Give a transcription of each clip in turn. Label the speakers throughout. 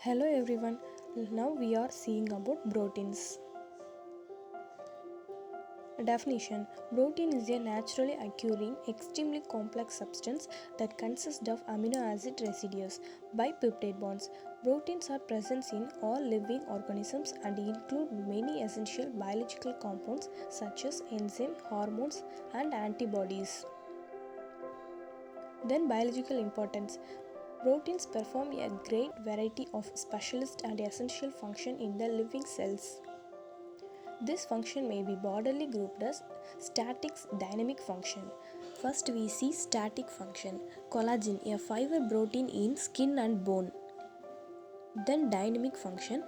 Speaker 1: Hello everyone, now we are seeing about proteins. Definition: protein is a naturally occurring, extremely complex substance that consists of amino acid residues, bipeptide bonds. Proteins are present in all living organisms and include many essential biological compounds such as enzymes, hormones, and antibodies. Then, biological importance. Proteins perform a great variety of specialist and essential function in the living cells. This function may be broadly grouped as static, dynamic function. First we see static function. Collagen, a fiber protein in skin and bone. Then dynamic function.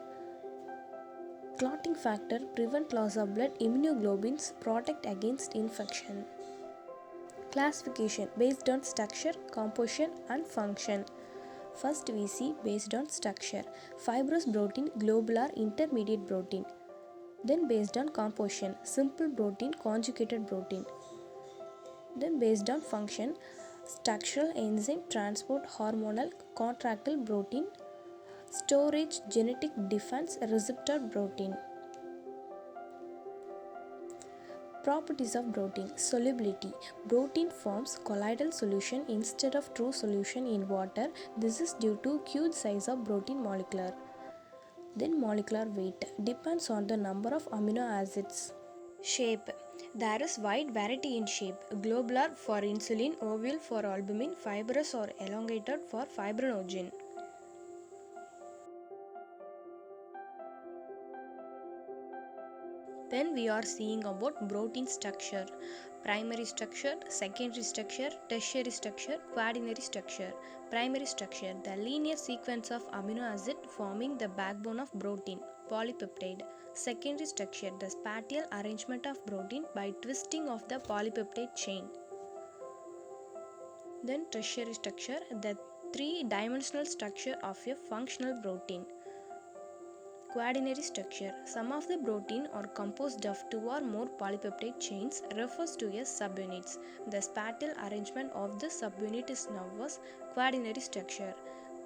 Speaker 1: Clotting factor, prevent loss of blood. Immunoglobulins protect against infection. Classification based on structure, composition and function. First we see based on structure. Fibrous protein, globular, intermediate protein. Then based on composition, simple protein, conjugated protein. Then based on function, structural, enzyme, transport, hormonal, contractile protein, storage, genetic defense, receptor protein. Properties of protein. Solubility. Protein forms colloidal solution instead of true solution in water. This is due to huge size of protein molecular. Then molecular weight depends on the number of amino acids. Shape. There is wide variety in shape. Globular for insulin, oval for albumin, fibrous or elongated for fibrinogen. Then we are seeing about protein structure. Primary structure, secondary structure, tertiary structure, quaternary structure. Primary structure, the linear sequence of amino acid forming the backbone of protein, polypeptide. Secondary structure, the spatial arrangement of protein by twisting of the polypeptide chain. Then tertiary structure, the three-dimensional structure of a functional protein. Quaternary structure. Some of the protein are composed of two or more polypeptide chains refers to as subunits. The spatial arrangement of the subunit is known as quaternary structure.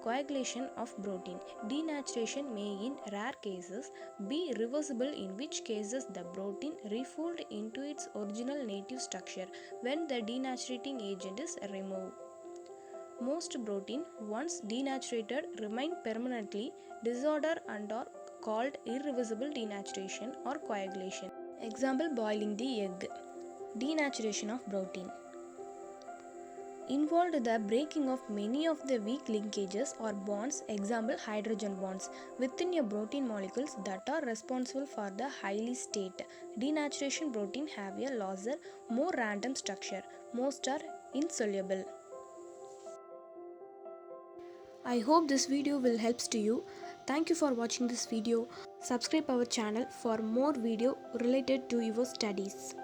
Speaker 1: Coagulation of protein. Denaturation may in rare cases be reversible, in which cases the protein refold into its original native structure when the denaturing agent is removed. Most protein, once denatured, remain permanently disordered and are called irreversible denaturation or coagulation. Example: boiling the egg. Denaturation of protein involved the breaking of many of the weak linkages or bonds, example hydrogen bonds, within a protein molecules that are responsible for the highly state. Denaturation protein have a looser, more random structure. Most are insoluble. I hope this video will helps to you. Thank you for watching this video. Subscribe our channel for more video related to your studies.